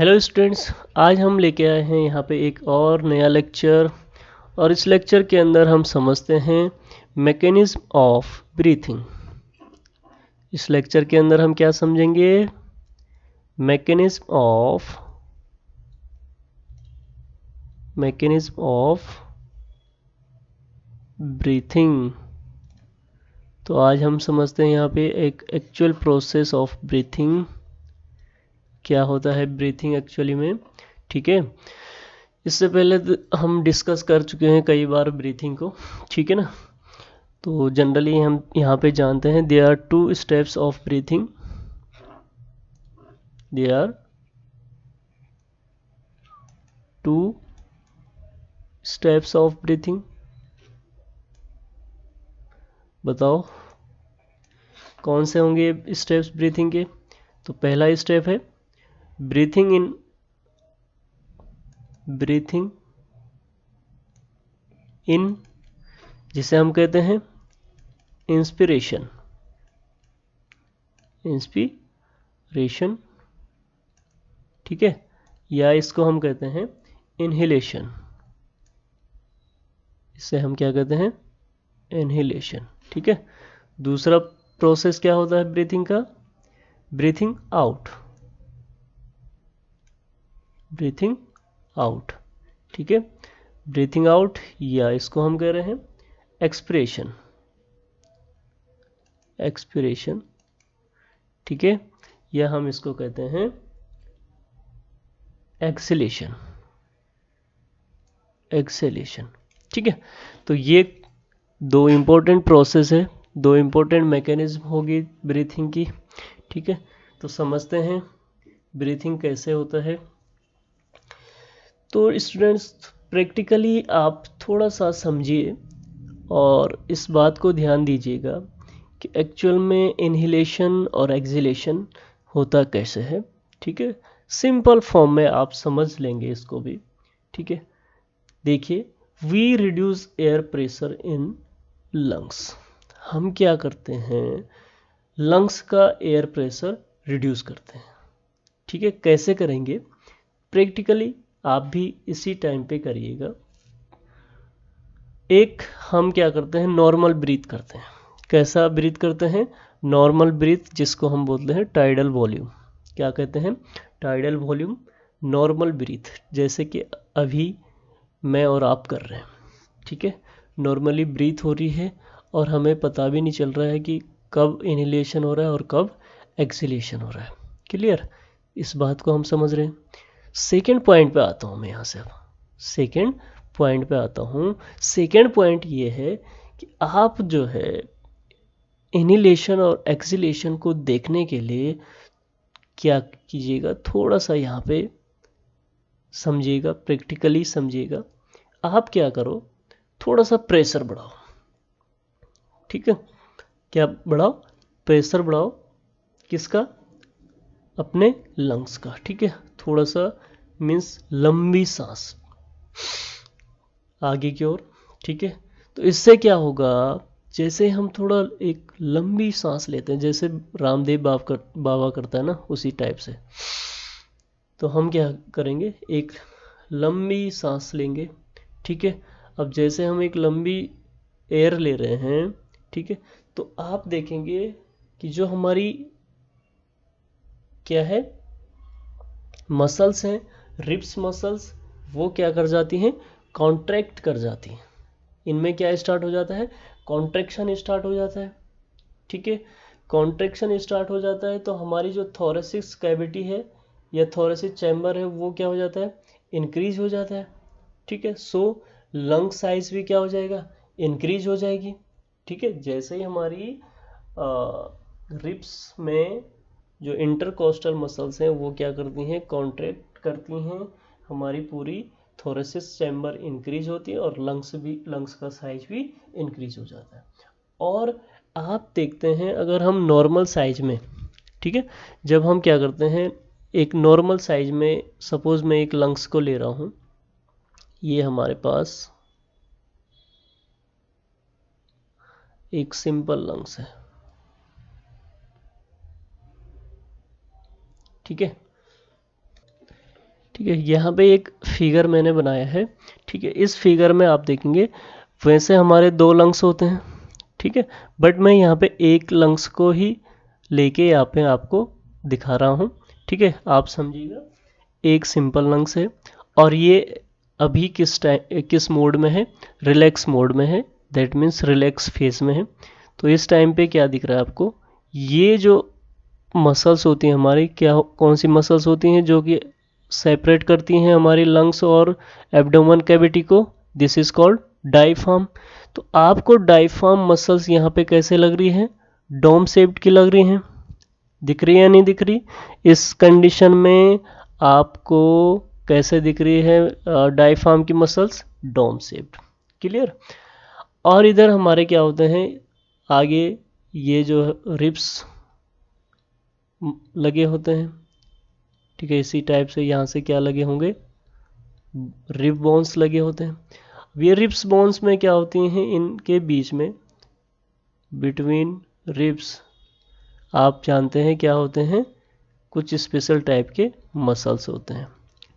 Hello students, आज हम लेके आए हैं यहाँ पे एक और नया लेक्चर। और इस लेक्चर के अंदर हम समझते हैं मैकेनिज्म ऑफ ब्रीथिंग। इस लेक्चर के अंदर हम क्या समझेंगे? Mechanism of breathing. तो आज हम समझते हैं यहाँ पे एक एक्चुअल प्रोसेस ऑफ ब्रीथिंग, क्या होता है ब्रीथिंग एक्चुअली में। ठीक है, इससे पहले हम डिस्कस कर चुके हैं कई बार ब्रीथिंग को, ठीक है ना। तो जनरली हम यहाँ पे जानते हैं there are two steps of breathing. There are two steps of breathing. बताओ कौन से होंगे स्टेप्स ब्रीथिंग के? तो पहला स्टेप है ब्रीथिंग इन जिसे हम कहते हैं इंस्पिरेशन। ठीक है, या इसको हम कहते हैं इनहेलेशन। इसे हम क्या कहते हैं? इनहेलेशन। ठीक है। दूसरा प्रोसेस क्या होता है ब्रीथिंग का? Breathing out. ठीक है, ब्रीथिंग आउट, या इसको हम कह रहे हैं एक्सपिरेशन। ठीक है, या हम इसको कहते हैं एक्सेलेशन। ठीक है, तो ये दो इम्पोर्टेंट प्रोसेस है, दो इम्पोर्टेंट मैकेनिज्म होगी ब्रीथिंग की। ठीक है, तो समझते हैं ब्रीथिंग कैसे होता है। तो स्टूडेंट्स प्रैक्टिकली आप थोड़ा सा समझिए और इस बात को ध्यान दीजिएगा कि एक्चुअल में इनहेलेशन और एक्सहेलेशन होता कैसे है। ठीक है, सिंपल फॉर्म में आप समझ लेंगे इसको भी। ठीक है, देखिए, we reduce air pressure in lungs. हम क्या करते हैं? लंग्स का एयर प्रेशर रिड्यूस करते हैं। ठीक है, कैसे करेंगे? प्रैक्टिकली आप भी इसी टाइम पे करिएगा। एक हम क्या करते हैं, नॉर्मल ब्रीथ करते हैं। कैसा ब्रीथ करते हैं? नॉर्मल ब्रीथ, जिसको हम बोलते हैं टाइडल वॉल्यूम। क्या कहते हैं? टाइडल वॉल्यूम, नॉर्मल ब्रीथ, जैसे कि अभी मैं और आप कर रहे हैं। ठीक है, नॉर्मली ब्रीथ हो रही है और हमें पता भी नहीं चल रहा है कि कब इनहेलेशन हो रहा है और कब एक्सहेलेशन हो रहा है। क्लियर? इस बात को हम समझ रहे हैं। सेकेंड पॉइंट पे आता हूँ मैं यहाँ से। अब सेकेंड पॉइंट पे आता हूँ। सेकेंड पॉइंट ये है कि आप जो है इनहेलेशन और एक्सहेलेशन को देखने के लिए क्या कीजिएगा, थोड़ा सा यहाँ पे समझिएगा, प्रैक्टिकली समझिएगा। आप क्या करो, थोड़ा सा प्रेशर बढ़ाओ। ठीक है, क्या बढ़ाओ? प्रेशर बढ़ाओ। किसका? अपने लंग्स का। ठीक है, थोड़ा सा मीन्स लंबी सांस आगे की ओर। ठीक है, तो इससे क्या होगा, जैसे हम थोड़ा एक लंबी सांस लेते हैं, जैसे रामदेव बाबा करता है ना, उसी टाइप से। तो हम क्या करेंगे, एक लंबी सांस लेंगे। ठीक है, अब जैसे हम एक लंबी एयर ले रहे हैं, ठीक है, तो आप देखेंगे कि जो हमारी क्या है, मसल्स हैं, रिब्स मसल्स, वो क्या कर जाती हैं, कॉन्ट्रैक्ट कर जाती हैं। इनमें क्या स्टार्ट हो जाता है? कॉन्ट्रैक्शन स्टार्ट हो जाता है। ठीक है, कॉन्ट्रैक्शन स्टार्ट हो जाता है तो हमारी जो थोरेसिक कैविटी है या थोरेसिक चैम्बर है, वो क्या हो जाता है, इंक्रीज हो जाता है। ठीक है, सो लंग साइज भी क्या हो जाएगा, इंक्रीज हो जाएगी। ठीक है, जैसे ही हमारी रिब्स में जो इंटरकोस्टल मसल्स हैं वो क्या करती हैं, कॉन्ट्रैक्ट करती हैं, हमारी पूरी थोरेसिस चैम्बर इंक्रीज होती है और लंग्स का साइज भी इंक्रीज हो जाता है। और आप देखते हैं अगर हम नॉर्मल साइज में, ठीक है, जब हम क्या करते हैं एक नॉर्मल साइज में, सपोज मैं एक लंग्स को ले रहा हूँ, ये हमारे पास एक सिंपल लंग्स है। ठीक है, ठीक है, यहाँ पे एक फिगर मैंने बनाया है। ठीक है, इस फिगर में आप देखेंगे वैसे हमारे 2 लंग्स होते हैं। ठीक है, बट मैं यहाँ पे एक लंग्स को ही लेके यहाँ पे आपको दिखा रहा हूँ। ठीक है, आप समझिएगा, एक सिंपल लंग्स है और ये अभी किस मोड में है, रिलैक्स मोड में है, दैट मीन्स रिलैक्स फेज में है। तो इस टाइम पे क्या दिख रहा है आपको, ये जो मसल्स होती हैं हमारी, क्या कौन सी मसल्स होती हैं जो कि सेपरेट करती हैं हमारी लंग्स और एब्डोमेन कैविटी को, दिस इज कॉल्ड डायफ्राम। तो आपको डायफ्राम मसल्स यहाँ पे कैसे लग रही है, डोम शेप्ड की लग रही हैं, दिख रही है या नहीं दिख रही। इस कंडीशन में आपको कैसे दिख रही है डायफ्राम की मसल्स, डोम शेप्ड, क्लियर। और इधर हमारे क्या होते हैं आगे, ये जो रिब्स लगे होते हैं। ठीक है, इसी टाइप से यहाँ से क्या लगे होंगे, रिब बोन्स लगे होते हैं। ये रिब्स बोन्स में क्या होती हैं, इनके बीच में बिटवीन रिब्स आप जानते हैं क्या होते हैं, कुछ स्पेशल टाइप के मसल्स होते हैं।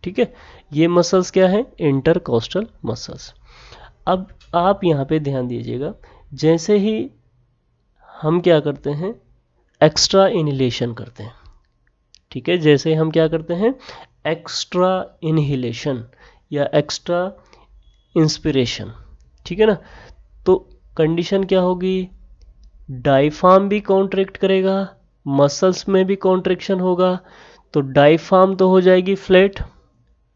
ठीक है, ये मसल्स क्या है, इंटरकोस्टल मसल्स। अब आप यहाँ पे ध्यान दीजिएगा, जैसे ही हम क्या करते हैं, एक्स्ट्रा इनहेलेशन करते हैं। ठीक है, जैसे हम क्या करते हैं, एक्स्ट्रा इनहेलेशन या एक्स्ट्रा इंस्पिरेशन, ठीक है ना, तो कंडीशन क्या होगी, डायफ्राम भी कॉन्ट्रैक्ट करेगा, मसल्स में भी कॉन्ट्रैक्शन होगा। तो डायफ्राम तो हो जाएगी फ्लैट,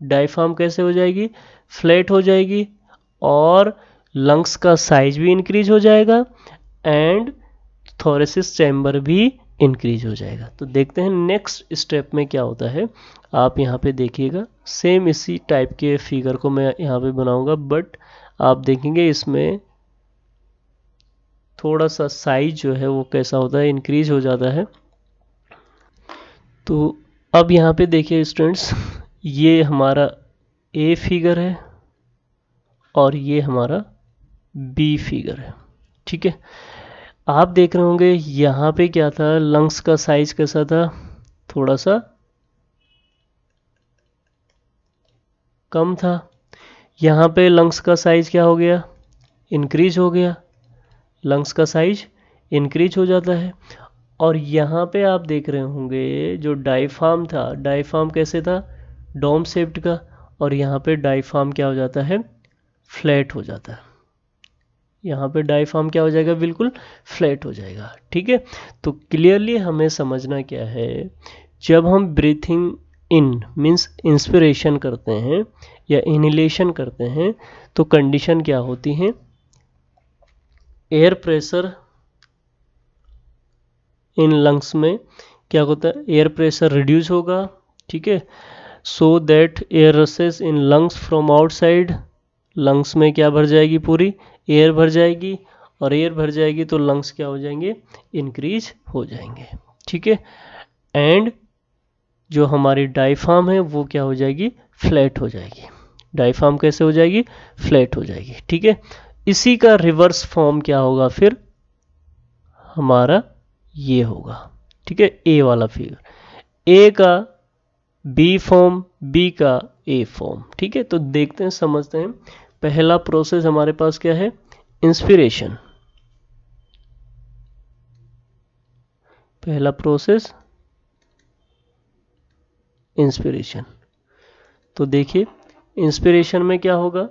डायफ्राम कैसे हो जाएगी, फ्लैट हो जाएगी, और लंग्स का साइज भी इंक्रीज हो जाएगा एंड थोरेसिस चैम्बर भी इंक्रीज हो जाएगा। तो देखते हैं नेक्स्ट स्टेप में क्या होता है। आप यहाँ पे देखिएगा, सेम इसी टाइप के फिगर को मैं यहाँ पे बनाऊंगा, बट आप देखेंगे इसमें थोड़ा सा साइज जो है वो कैसा होता है, इंक्रीज हो जाता है। तो अब यहाँ पे देखिए स्टूडेंट्स, ये हमारा ए फिगर है और ये हमारा बी फिगर है। ठीक है, आप देख रहे होंगे यहाँ पे क्या था, लंग्स का साइज कैसा था, थोड़ा सा कम था। यहाँ पे लंग्स का साइज क्या हो गया, इंक्रीज हो गया, लंग्स का साइज इंक्रीज हो जाता है। और यहाँ पे आप देख रहे होंगे जो डायफ्राम था, डायफ्राम कैसे था, डोम शेप्ड का, और यहाँ पे डायफ्राम क्या हो जाता है, फ्लैट हो जाता है। यहाँ पे डायफ्राम क्या हो जाएगा, बिल्कुल फ्लैट हो जाएगा। ठीक है, तो क्लियरली हमें समझना क्या है, जब हम ब्रीथिंग इन मीन्स इंस्पिरेशन करते हैं या इनहेलेशन करते हैं तो कंडीशन क्या होती है, एयर प्रेशर इन लंग्स में क्या होता है, एयर प्रेशर रिड्यूस होगा। ठीक है, so that air रसेस in lungs from outside, lungs में क्या भर जाएगी, पूरी एयर भर जाएगी, और एयर भर जाएगी तो लंग्स क्या हो जाएंगे, इंक्रीज हो जाएंगे। ठीक है, एंड जो हमारी डायफ्राम है वो क्या हो जाएगी, फ्लैट हो जाएगी। डायफ्राम कैसे हो जाएगी, फ्लैट हो जाएगी। ठीक है, इसी का रिवर्स फॉर्म क्या होगा फिर हमारा, ये होगा। ठीक है, ए वाला फिगर, ए का बी फॉर्म, बी का ए फॉर्म। ठीक है, तो देखते हैं, समझते हैं। पहला प्रोसेस हमारे पास क्या है, इंस्पिरेशन, पहला प्रोसेस इंस्पिरेशन। तो देखिए इंस्पिरेशन में क्या होगा,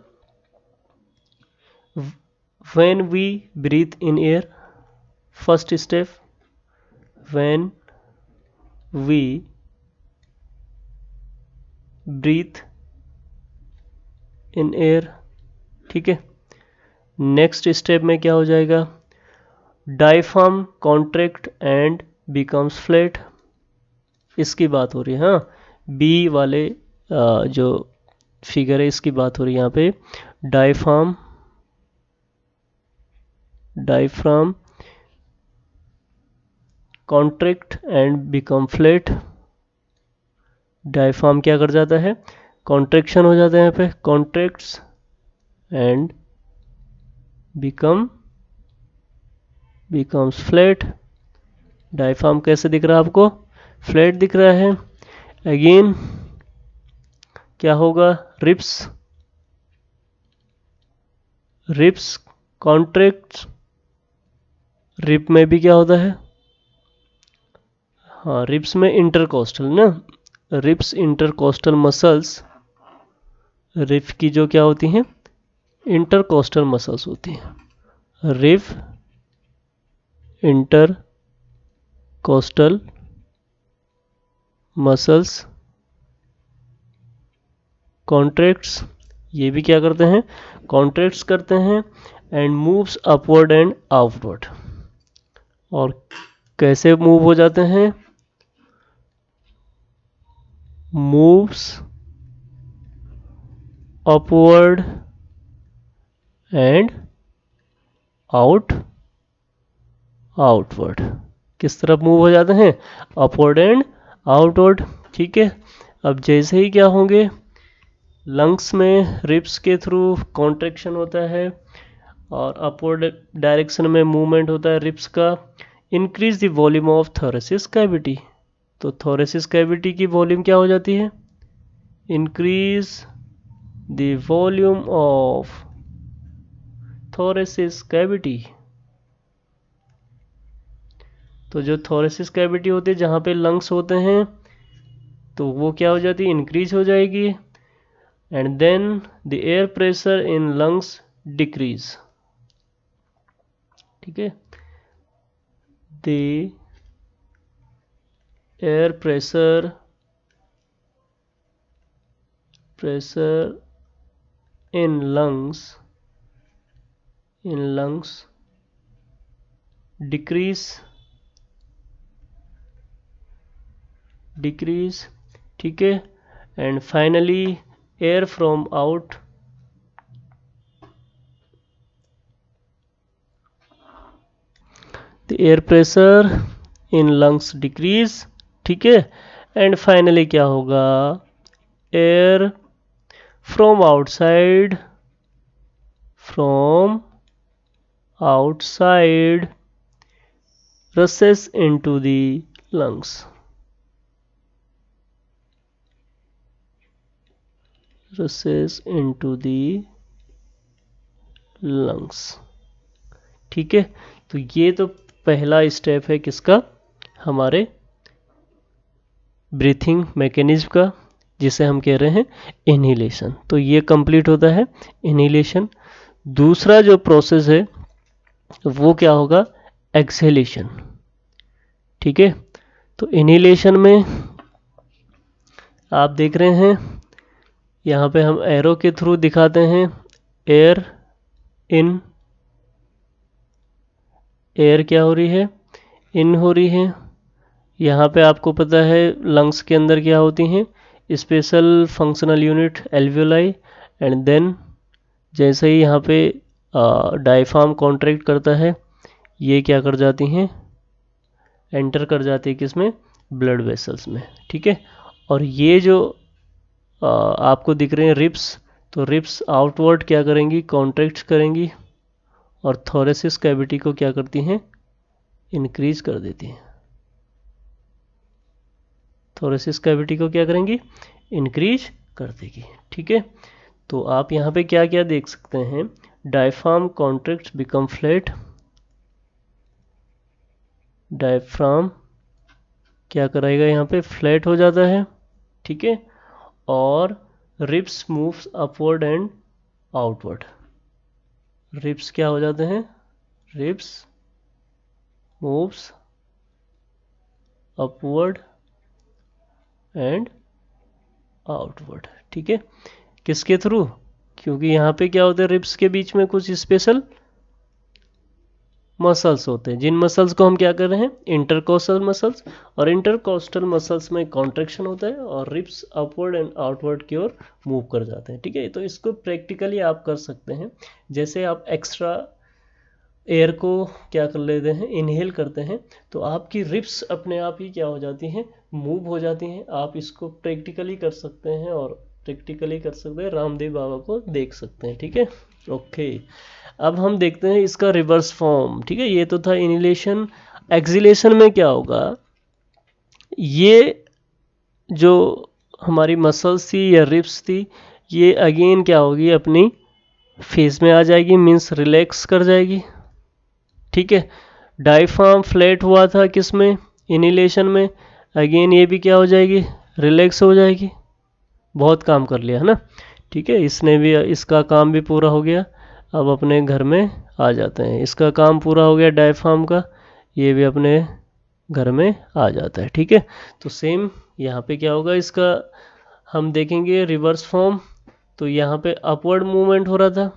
when we breathe in air, first step, when we breathe in air. ठीक है, नेक्स्ट स्टेप में क्या हो जाएगा, diaphragm contract and becomes flat, इसकी बात हो रही है। हाँ, बी वाले जो फिगर है इसकी बात हो रही है यहाँ पे, diaphragm contract and become flat, diaphragm क्या कर जाता है, कॉन्ट्रैक्शन हो जाता है यहाँ पे, contracts and becomes flat. Diaphragm कैसे दिख रहा है आपको, फ्लैट दिख रहा है। अगेन क्या होगा, रिप्स कॉन्ट्रैक्ट, रिप में भी क्या होता है, हाँ रिप्स में इंटरकोस्टल ना, रिप्स इंटरकोस्टल मसल्स, रिप की जो क्या होती हैं, इंटरकोस्टल मसल्स होती हैं, रिप इंटरकोस्टल मसल्स कॉन्ट्रैक्ट्स, ये भी क्या करते हैं, कॉन्ट्रैक्ट्स करते हैं, and moves upward and outward, और कैसे मूव हो जाते हैं, मूव्स अपवर्ड एंड आउटवर्ड, किस तरफ मूव हो जाते हैं, अपवर्ड एंड आउटवर्ड। ठीक है, अब जैसे ही क्या होंगे, लंग्स में रिप्स के थ्रू कॉन्ट्रैक्शन होता है और अपवर्ड डायरेक्शन में मूवमेंट होता है रिप्स का, increase the volume of thoracic cavity, तो थोरेसिस कैविटी की वॉल्यूम क्या हो जाती है, increase the volume of thoracic cavity, तो जो थोरेसिस कैविटी होती है जहाँ पे लंग्स होते हैं, तो वो क्या हो जाती है, इंक्रीज हो जाएगी, and then the air pressure in lungs decrease. ठीक है, the air pressure in lungs decrease. ठीक है, and finally air from out, the air pressure in lungs decrease. ठीक है, एंड फाइनली क्या होगा, air from outside rushes into the lungs, ठीक है, तो ये तो पहला स्टेप है किसका, हमारे ब्रीथिंग मैकेनिज्म का, जिसे हम कह रहे हैं इनहेलेशन। तो ये कंप्लीट होता है इनहेलेशन। दूसरा जो प्रोसेस है वो क्या होगा, एक्सहेलेशन। ठीक है, तो इनहेलेशन में आप देख रहे हैं यहाँ पे हम एरो के थ्रू दिखाते हैं, एयर इन, एयर क्या हो रही है, इन हो रही है। यहाँ पे आपको पता है लंग्स के अंदर क्या होती हैं, special functional unit alveoli, and then जैसे ही यहाँ पे डायफ्राम कॉन्ट्रैक्ट करता है, ये क्या कर जाती हैं, एंटर कर जाती है किसमें, ब्लड वेसल्स में। ठीक है, और ये जो आपको दिख रहे हैं रिप्स, तो रिप्स आउटवर्ड क्या करेंगी, कॉन्ट्रैक्ट करेंगी, और थोरेसिस कैविटी को क्या करती हैं, इंक्रीज कर देती हैं। थोरेसिस कैविटी को क्या करेंगी, इंक्रीज कर देगी। ठीक है, तो आप यहाँ पे क्या क्या देख सकते हैं, diaphragm contracts become flat, diaphragm क्या कराएगा, यहाँ पे फ्लैट हो जाता है। ठीक है, और ribs moves upward and outward, ribs क्या हो जाते हैं, ribs moves upward and outward. ठीक है, किसके थ्रू, क्योंकि यहाँ पे क्या होता है, रिप्स के बीच में कुछ स्पेशल मसल्स होते हैं, जिन मसल्स को हम क्या कर रहे हैं, इंटरकोस्टल मसल्स, और इंटरकोस्टल मसल्स में कॉन्ट्रैक्शन होता है और रिप्स अपवर्ड एंड आउटवर्ड की ओर मूव कर जाते हैं। ठीक है, तो इसको प्रैक्टिकली आप कर सकते हैं, जैसे आप एक्स्ट्रा एयर को क्या कर लेते हैं, इनहेल करते हैं, तो आपकी रिप्स अपने आप ही क्या हो जाती हैं, मूव हो जाती हैं। आप इसको प्रैक्टिकली कर सकते हैं, और प्रैक्टिकली कर सकते हैं, रामदेव बाबा को देख सकते हैं। ठीक है, ओके, अब हम देखते हैं इसका रिवर्स फॉर्म। ठीक है, ये तो था इनहेलेशन। एक्सहेलेशन में क्या होगा, ये जो हमारी मसल्स थी या रिब्स थी, ये अगेन क्या होगी, अपनी फेस में आ जाएगी, मीन्स रिलैक्स कर जाएगी। ठीक है, डायफ्राम फ्लैट हुआ था किस में, इनहेलेशन में, अगेन ये भी क्या हो जाएगी, रिलैक्स हो जाएगी। बहुत काम कर लिया है ना। ठीक है, इसने भी, इसका काम भी पूरा हो गया। अब अपने घर में आ जाते हैं, इसका काम पूरा हो गया डायफ्राम का, ये भी अपने घर में आ जाता है। ठीक है, तो सेम यहाँ पे क्या होगा, इसका हम देखेंगे रिवर्स फॉर्म। तो यहाँ पे अपवर्ड मूवमेंट हो रहा था,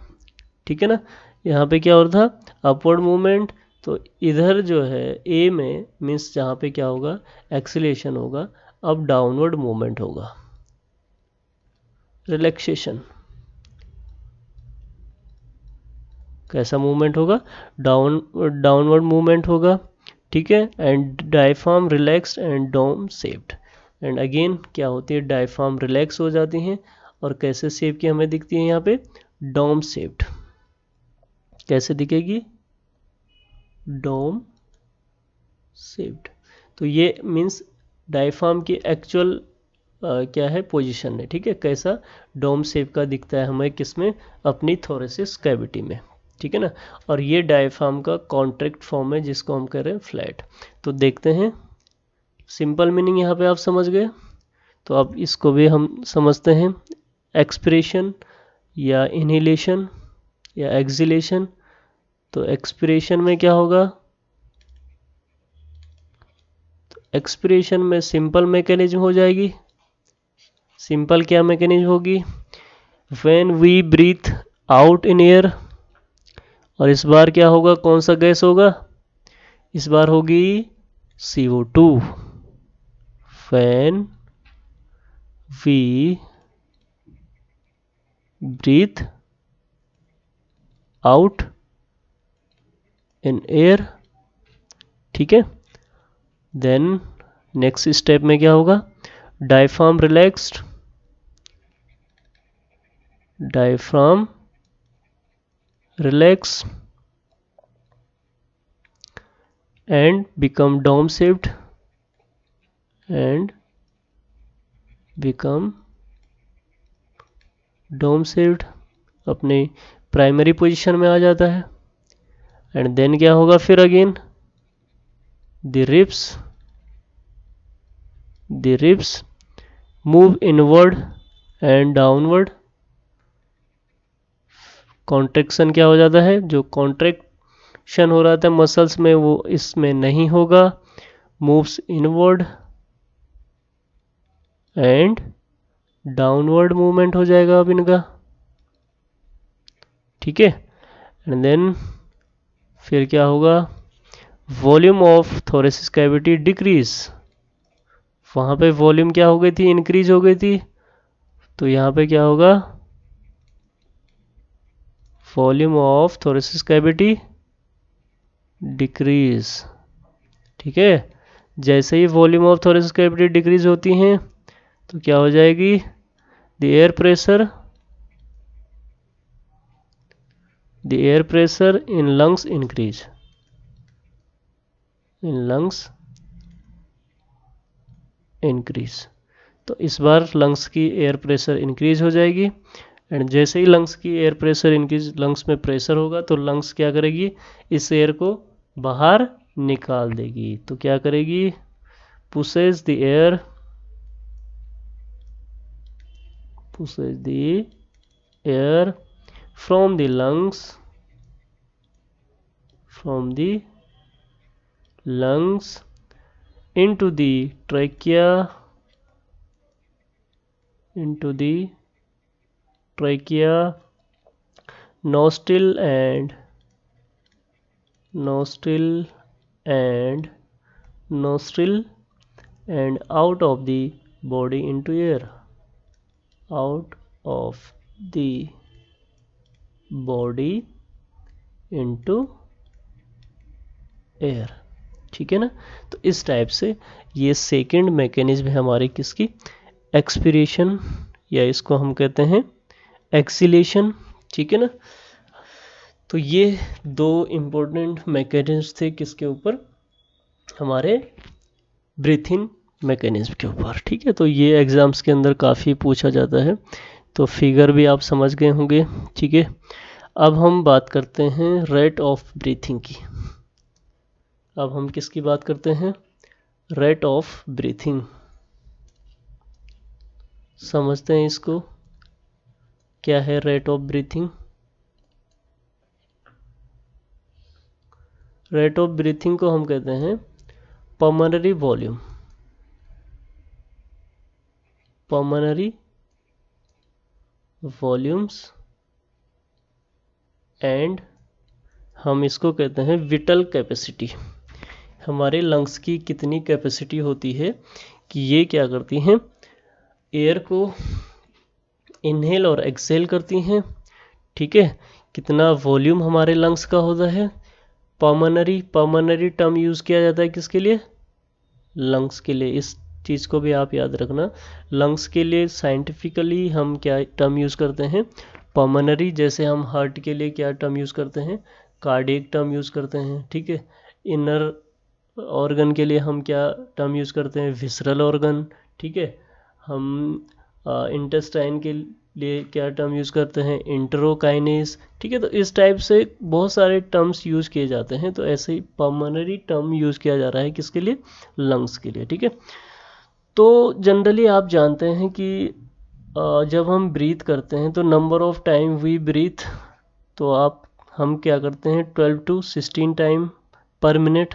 ठीक है ना, यहाँ पे क्या हो रहा था, अपवर्ड मूवमेंट। तो इधर जो है ए में, मीन्स जहाँ पे क्या होगा, एक्सीलेशन होगा, अब डाउनवर्ड मूवमेंट होगा, रिलैक्सेशन। कैसा मूवमेंट होगा, डाउनवर्ड मूवमेंट होगा। ठीक है, and diaphragm relaxed and dome shaped. And again क्या होती है, डायफ्राम रिलैक्स हो जाती हैं, और कैसे शेप की हमें दिखती है यहाँ पे, डोम शेप्ड। कैसे दिखेगी, डोम शेप्ड। तो ये मीन्स डायफ्राम की एक्चुअल क्या है, पोजीशन है। ठीक है, कैसा डोम शेप का दिखता है हमें किसमें, अपनी थोरेसिस कैविटी में। ठीक है ना, और ये डायफ्राम का कॉन्ट्रैक्ट फॉर्म है, जिसको हम कह रहे हैं फ्लैट। तो देखते हैं, सिंपल मीनिंग यहाँ पे आप समझ गए, तो अब इसको भी हम समझते हैं, एक्सपिरेशन या इनहेलेशन या एक्सहेलेशन। तो एक्सपिरेशन में क्या होगा, एक्सपिरेशन में सिंपल मैकेनिज्म हो जाएगी। सिंपल क्या मैकेनिज्म होगी, when we breathe out in air, और इस बार क्या होगा, कौन सा गैस होगा, इस बार होगी CO2। When we breathe out in air. ठीक है, देन नेक्स्ट स्टेप में क्या होगा, diaphragm relaxed, diaphragm relax and become dome shaped and become dome shaped, अपने प्राइमरी पोजीशन में आ जाता है। एंड देन क्या होगा, फिर again the ribs move inward and downward. Contraction क्या हो जाता है, जो कॉन्ट्रैक्शन हो रहा था मसल्स में, वो इसमें नहीं होगा, moves inward and downward movement हो जाएगा अब इनका। ठीक है, एंड देन फिर क्या होगा, volume of thoracic cavity decrease. वहाँ पे वॉल्यूम क्या हो गई थी, इंक्रीज हो गई थी, तो यहाँ पे क्या होगा, volume of thoracic cavity decrease. ठीक है, जैसे ही volume of thoracic cavity decrease होती हैं, तो क्या हो जाएगी, the air pressure in lungs increase, तो इस बार लंग्स की एयर प्रेशर इंक्रीज हो जाएगी। एंड जैसे ही लंग्स की एयर प्रेशर इंक्रीज, लंग्स में प्रेशर होगा, तो लंग्स क्या करेगी, इस एयर को बाहर निकाल देगी। तो क्या करेगी, pushes the air from the lungs into the trachea, nostril and out of the body into air, out of the body into air. ठीक है ना, तो इस टाइप से ये सेकंड मैकेनिज्म है हमारी किसकी, एक्सपीरेशन, या इसको हम कहते हैं एक्सीलेशन। ठीक है ना, तो ये दो इम्पोर्टेंट मैकेनिज्म थे किसके ऊपर, हमारे ब्रीथ इन मैकेनिज्म के ऊपर। ठीक है, तो ये एग्ज़ाम्स के अंदर काफ़ी पूछा जाता है, तो फिगर भी आप समझ गए होंगे। ठीक है, अब हम बात करते हैं रेट ऑफ ब्रीथिंग की। अब हम किसकी बात करते हैं? Rate of breathing. समझते हैं इसको, क्या है rate of breathing? Rate of breathing को हम कहते हैं pulmonary volume. Pulmonary volumes and हम इसको कहते हैं विटल कैपेसिटी। हमारे लंग्स की कितनी कैपेसिटी होती है कि ये क्या करती हैं, एयर को इनहेल और एक्सहेल करती हैं। ठीक है, कितना वॉल्यूम हमारे लंग्स का होता है। पल्मोनरी टर्म यूज़ किया जाता है किसके लिए? लंग्स के लिए। इस चीज़ को भी आप याद रखना, लंग्स के लिए साइंटिफिकली हम क्या टर्म यूज़ करते हैं? पल्मोनरी। जैसे हम हार्ट के लिए क्या टर्म यूज़ करते हैं? कार्डियक टर्म यूज़ करते हैं। ठीक है, इनर ऑर्गन के लिए हम क्या टर्म यूज़ करते हैं? Visceral organ. ठीक है, हम इंटेस्टाइन के लिए क्या टर्म यूज़ करते हैं? इंटरोकाइनेस। ठीक है, तो इस टाइप से बहुत सारे टर्म्स यूज़ किए जाते हैं। तो ऐसे ही पल्मोनरी टर्म यूज़ किया जा रहा है किसके लिए? लंग्स के लिए। ठीक है, तो जनरली आप जानते हैं कि जब हम ब्रीथ करते हैं तो number of time we breathe, तो हम क्या करते हैं 12 to 16 टाइम पर मिनट।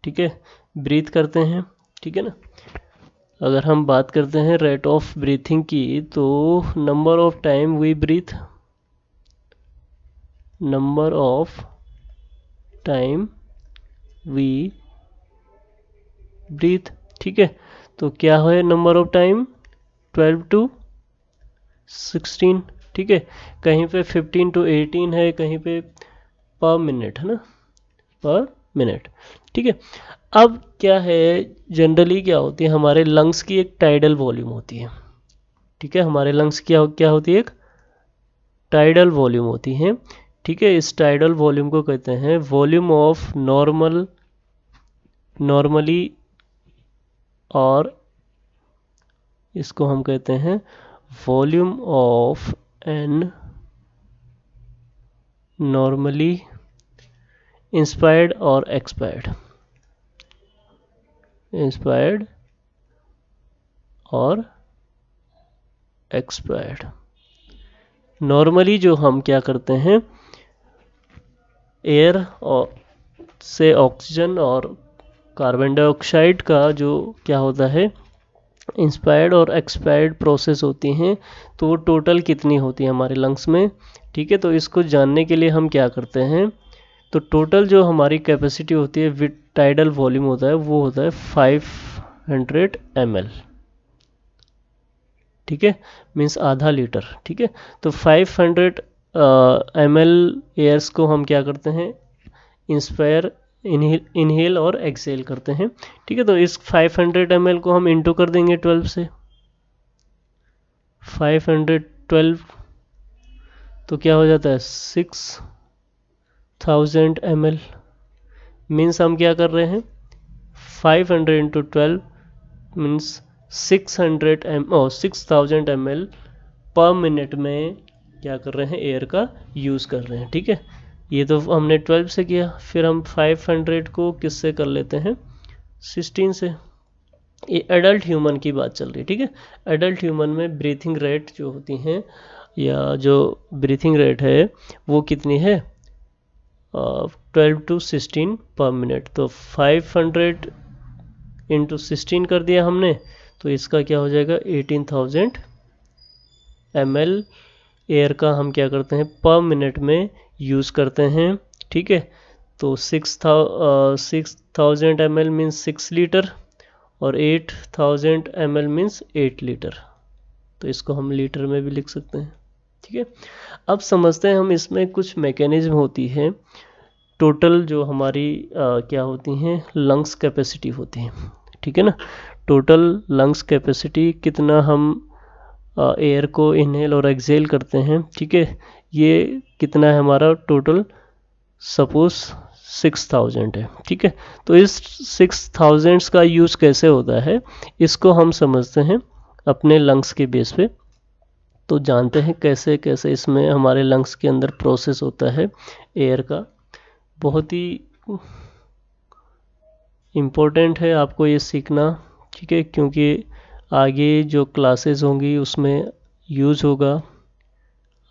ठीक है, ब्रीथ करते हैं। ठीक है ना, अगर हम बात करते हैं रेट ऑफ ब्रीथिंग की, तो number of time we breathe, number of time we breathe. ठीक है, तो क्या है नंबर ऑफ टाइम? 12 to 16। ठीक है, कहीं पे 15 to 18 है, कहीं पे पर मिनट है ना, पर मिनट। ठीक है, अब क्या है, जनरली क्या होती है, हमारे लंग्स की एक टाइडल वॉल्यूम होती है। ठीक है, हमारे लंग्स क्या क्या होती है? एक टाइडल वॉल्यूम होती है। ठीक है, इस टाइडल वॉल्यूम को कहते हैं वॉल्यूम ऑफ नॉर्मली, और इसको हम कहते हैं volume of an normally inspired और एक्सपायर्ड। इंस्पायर्ड और एक्सपायर्ड। नॉर्मली जो हम क्या करते हैं, एयर और से ऑक्सीजन और कार्बन डाइऑक्साइड का जो क्या होता है, इंस्पायर्ड और एक्सपायर्ड प्रोसेस होती हैं, तो वो टोटल कितनी होती है हमारे लंग्स में। ठीक है, तो इसको जानने के लिए हम क्या करते हैं, तो टोटल जो हमारी कैपेसिटी होती है विद टाइडल वॉल्यूम होता है, वो होता है 500 ml। ठीक है, मीन्स आधा लीटर। ठीक है, तो 500 ml एयर्स को हम क्या करते हैं, इंस्पायर इनहेल और एक्सहेल करते हैं। ठीक है, तो इस 500 ml को हम इंटू कर देंगे 12 से। 512 तो क्या हो जाता है 6000 ml। मीन्स हम क्या कर रहे हैं, 500 इंटू 12 मीन्स 6000 ml पर मिनट में क्या कर रहे हैं, एयर का यूज़ कर रहे हैं। ठीक है, ये तो हमने 12 से किया, फिर हम 500 को किससे कर लेते हैं, 16 से। ये एडल्ट ह्यूमन की बात चल रही है। ठीक है, एडल्ट ह्यूमन में ब्रीथिंग रेट जो होती हैं, या जो ब्रीथिंग रेट है वो कितनी है, 12 to 16 पर मिनट। तो 500 इंटू 16 कर दिया हमने, तो इसका क्या हो जाएगा 18,000 ml एयर का हम क्या करते हैं पर मिनट में यूज़ करते हैं। ठीक है, तो 6000 ml मीन्स 6 लीटर और 8000 ml मीन्स 8 लीटर। तो इसको हम लीटर में भी लिख सकते हैं। ठीक है, अब समझते हैं हम इसमें कुछ मैकेनिज्म होती है। टोटल जो हमारी क्या होती हैं, लंग्स कैपेसिटी होती है। ठीक है ना, टोटल लंग्स कैपेसिटी कितना हम एयर को इनहेल और एक्सहेल करते हैं। ठीक है, ये कितना है हमारा टोटल, सपोज 6000 है। ठीक है, तो इस 6000 का यूज़ कैसे होता है इसको हम समझते हैं अपने लंग्स के बेस पे। तो जानते हैं कैसे कैसे इसमें हमारे लंग्स के अंदर प्रोसेस होता है एयर का। बहुत ही इम्पोर्टेंट है आपको ये सीखना, ठीक है, क्योंकि आगे जो क्लासेस होंगी उसमें यूज़ होगा।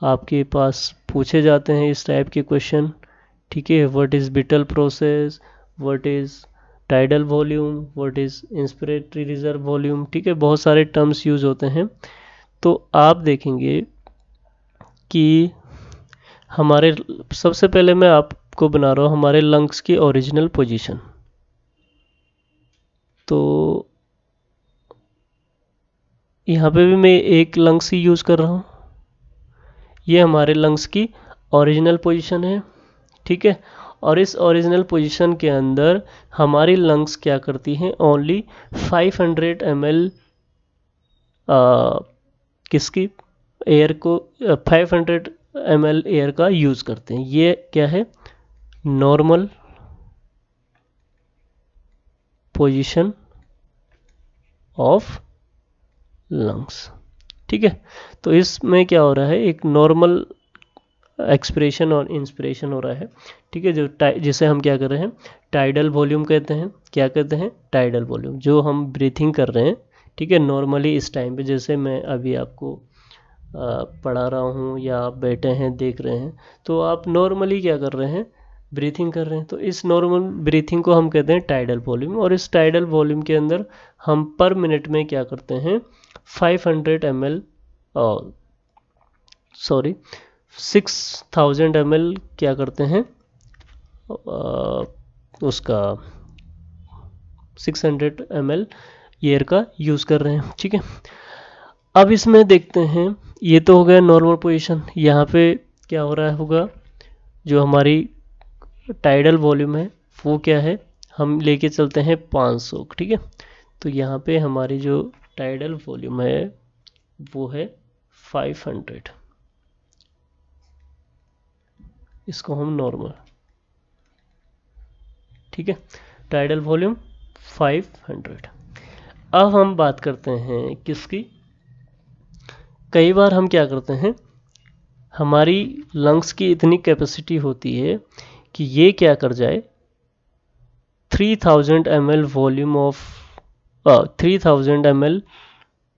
आपके पास पूछे जाते हैं इस टाइप के क्वेश्चन, ठीक है। What is vital process, what is tidal volume, what is inspiratory reserve volume, ठीक है, बहुत सारे टर्म्स यूज़ होते हैं। तो आप देखेंगे कि हमारे सबसे पहले मैं आपको बना रहा हूँ हमारे लंग्स की ओरिजिनल पोजीशन। तो यहाँ पे भी मैं एक लंग्स ही यूज़ कर रहा हूँ। ये हमारे लंग्स की ओरिजिनल पोजीशन है, ठीक है। और इस ओरिजिनल पोजीशन के अंदर हमारी लंग्स क्या करती हैं, ओनली 500 ml किसकी एयर को 500 ml एयर का यूज़ करते हैं। ये क्या है, नॉर्मल पोजीशन ऑफ लंग्स, ठीक है। तो इसमें क्या हो रहा है, एक नॉर्मल एक्सप्रेशन और इंस्पिरेशन हो रहा है, ठीक है, जो जिसे हम क्या कर रहे हैं, टाइडल वॉल्यूम कहते हैं। क्या कहते हैं, टाइडल वॉल्यूम, जो हम ब्रीथिंग कर रहे हैं, ठीक है, नॉर्मली इस टाइम पे, जैसे मैं अभी आपको पढ़ा रहा हूँ या आप बैठे हैं देख रहे हैं, तो आप नॉर्मली क्या कर रहे हैं, ब्रीथिंग कर रहे हैं। तो इस नॉर्मल ब्रीथिंग को हम कहते हैं टाइडल वॉल्यूम। और इस टाइडल वॉल्यूम के अंदर हम पर मिनट में क्या करते हैं, 500 ml सॉरी 6000 ml क्या करते हैं, उसका 600 ml एयर का यूज़ कर रहे हैं, ठीक है। अब इसमें देखते हैं, ये तो हो गया नॉर्मल पोजीशन। यहाँ पे क्या हो रहा होगा, जो हमारी टाइडल वॉल्यूम है वो क्या है, हम लेके चलते हैं 500, ठीक है। तो यहाँ पे हमारी जो टाइडल वॉल्यूम है वो है 500, इसको हम नॉर्मल, ठीक है, टाइडल वॉल्यूम 500। अब हम बात करते हैं किसकी, कई बार हम क्या करते हैं, हमारी लंग्स की इतनी कैपेसिटी होती है कि ये क्या कर जाए, 3000 ml volume of 3000 ml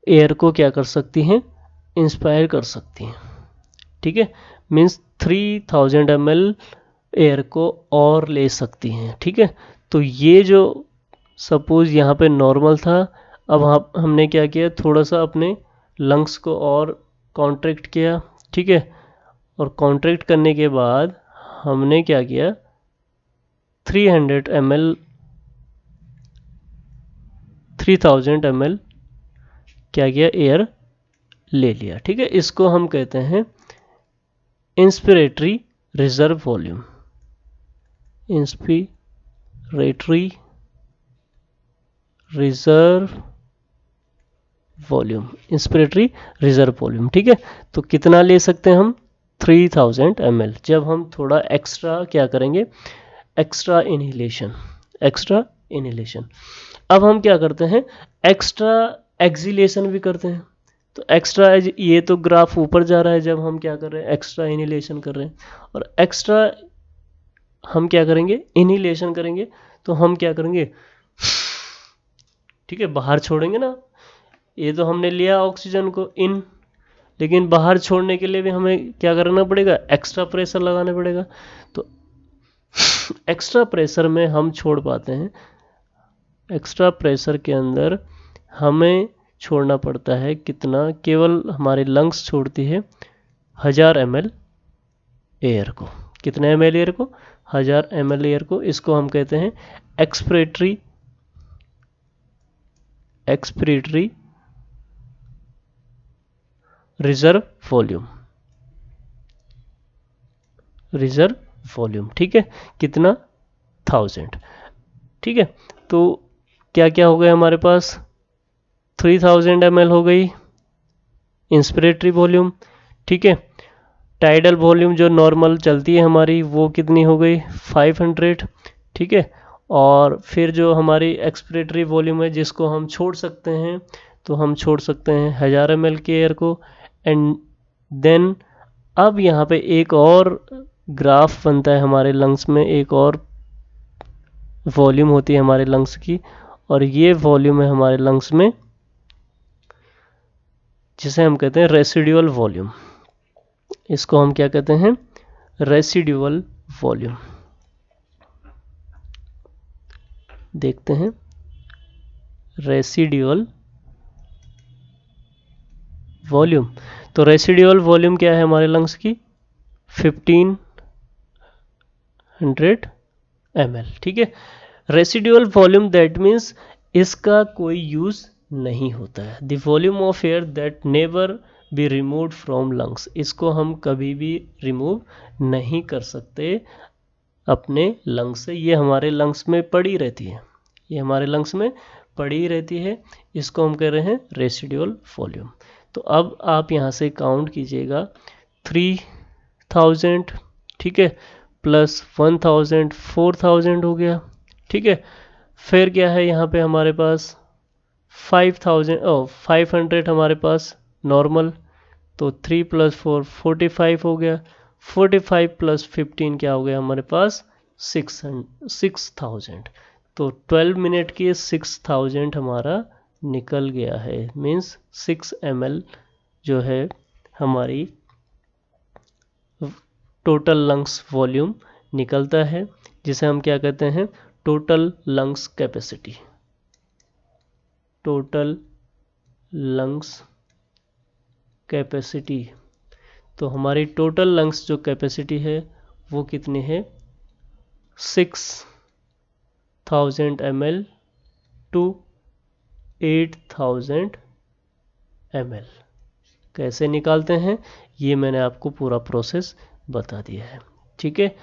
air को क्या कर सकती हैं, इंस्पायर कर सकती हैं, ठीक है। मीन्स 3000 ml एयर को और ले सकती हैं, ठीक है। तो ये जो सपोज यहाँ पे नॉर्मल था, अब हमने क्या किया, थोड़ा सा अपने लंग्स को और कॉन्ट्रैक्ट किया, ठीक है। और कॉन्ट्रैक्ट करने के बाद हमने क्या किया, 300 ml 3000 ml क्या किया, एयर ले लिया, ठीक है। इसको हम कहते हैं inspiratory reserve volume, inspiratory reserve volume, inspiratory reserve volume, ठीक है। तो कितना ले सकते हैं हम, 3000 ml। जब हम थोड़ा एक्स्ट्रा क्या करेंगे, एक्स्ट्रा इनहेलेशन, एक्स्ट्रा इनहेलेशन। अब हम क्या करते हैं, एक्स्ट्रा एक्सिलेशन भी करते हैं। तो एक्स्ट्रा, ये तो ग्राफ ऊपर जा रहा है, जब हम क्या कर रहे हैं, एक्स्ट्रा इनहेलेशन कर रहे हैं। और एक्स्ट्रा हम क्या करेंगे, इनहेलेशन करेंगे, तो हम क्या करेंगे, ठीक है, बाहर छोड़ेंगे ना। ये तो हमने लिया ऑक्सीजन को इन, लेकिन बाहर छोड़ने के लिए भी हमें क्या करना पड़ेगा, एक्स्ट्रा प्रेशर लगाना पड़ेगा। तो एक्स्ट्रा प्रेशर में हम छोड़ पाते हैं, एक्स्ट्रा प्रेशर के अंदर हमें छोड़ना पड़ता है कितना, केवल हमारे लंग्स छोड़ती है 1000 ml एयर को। कितने ml एयर को, 1000 ml एयर को। इसको हम कहते हैं expiratory reserve volume, reserve volume, ठीक है। कितना, 1000, ठीक है। तो क्या क्या हो गया हमारे पास, 3000 ml हो गई इंस्पिरेटरी वॉल्यूम, ठीक है। टाइडल वॉल्यूम जो नॉर्मल चलती है हमारी वो कितनी हो गई 500, ठीक है। और फिर जो हमारी एक्सपिरेटरी वॉल्यूम है जिसको हम छोड़ सकते हैं, तो हम छोड़ सकते हैं 1000 ml के एयर को। एंड देन अब यहाँ पे एक और ग्राफ बनता है हमारे लंग्स में, एक और वॉल्यूम होती है हमारे लंग्स की, और ये वॉल्यूम है हमारे लंग्स में जिसे हम कहते हैं रेसिडुअल वॉल्यूम। इसको हम क्या कहते हैं, रेसिडुअल वॉल्यूम। देखते हैं रेसिडुअल वॉल्यूम। तो रेसिडुअल वॉल्यूम क्या है हमारे लंग्स की 1500 ml, ठीक है। रेसिडुअल वॉल्यूम दैट मीन्स इसका कोई यूज नहीं होता है। The volume of air that never be removed from lungs, इसको हम कभी भी रिमूव नहीं कर सकते अपने लंग्स से, ये हमारे लंग्स में पड़ी रहती है, ये हमारे लंग्स में पड़ी रहती है। इसको हम कह रहे हैं रेसिडुअल वॉल्यूम। तो अब आप यहाँ से काउंट कीजिएगा 3000, ठीक है, प्लस 1000 4000 हो गया, ठीक है। फिर क्या है यहाँ पे हमारे पास 500 हमारे पास नॉर्मल, तो 3 + 4 45 हो गया, 45 + 15 क्या हो गया हमारे पास 6000। तो 12 मिनट के 6000 हमारा निकल गया है, मीन्स 6 ml जो है हमारी टोटल लंग्स वॉल्यूम निकलता है, जिसे हम क्या कहते हैं total lungs capacity. Total lungs capacity, तो हमारी टोटल लंग्स जो कैपेसिटी है वो कितनी है 6000 ml टू 8000 ml। कैसे निकालते हैं ये मैंने आपको पूरा प्रोसेस बता दिया है, ठीक है।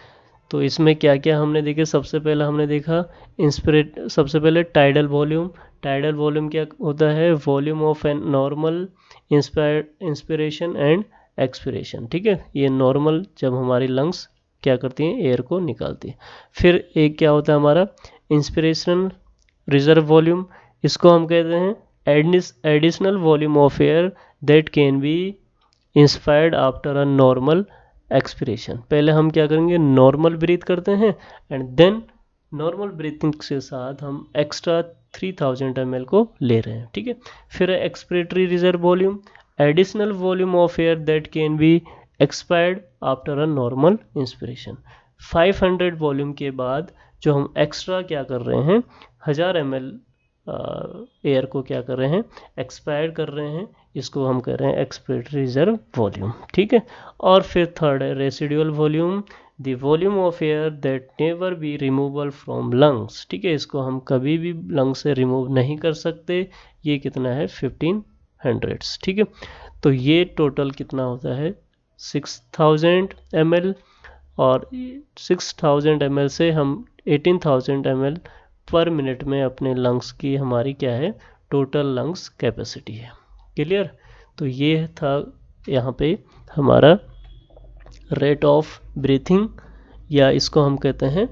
तो इसमें क्या क्या हमने देखे, सबसे पहले हमने देखा सबसे पहले टाइडल वॉल्यूम। टाइडल वॉल्यूम क्या होता है, volume of an normal inspiration and expiration, ठीक है। ये नॉर्मल जब हमारी लंग्स क्या करती हैं एयर को निकालती है। फिर एक क्या होता है हमारा इंस्पिरेशन रिजर्व वॉल्यूम, इसको हम कहते हैं additional volume of air that can be inspired after a normal expiration. पहले हम क्या करेंगे नॉर्मल ब्रीथ करते हैं एंड देन नॉर्मल ब्रीथिंग के साथ हम एक्स्ट्रा 3000 ml को ले रहे हैं, ठीक है। फिर expiratory reserve volume, additional volume of air that can be expired after a normal inspiration. 500 volume के बाद जो हम एक्स्ट्रा क्या कर रहे हैं 1000 ml एयर को क्या कर रहे हैं एक्सपायर कर रहे हैं, इसको हम कह रहे हैं एक्सपिरेटरी रिजर्व वॉल्यूम, ठीक है। और फिर थर्ड है residual volume, the volume of air that never be removal from lungs, ठीक है। इसको हम कभी भी लंग से रिमूव नहीं कर सकते, ये कितना है 1500, ठीक है। तो ये टोटल कितना होता है 6000 ml, और 6000 ml से हम 18000 ml पर मिनट में अपने लंग्स की हमारी क्या है टोटल लंग्स कैपेसिटी है। क्लियर। तो ये था यहाँ पे हमारा रेट ऑफ ब्रीथिंग, या इसको हम कहते हैं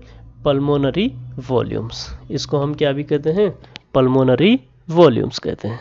पल्मोनरी वॉल्यूम्स। इसको हम क्या भी कहते हैं पल्मोनरी वॉल्यूम्स कहते हैं।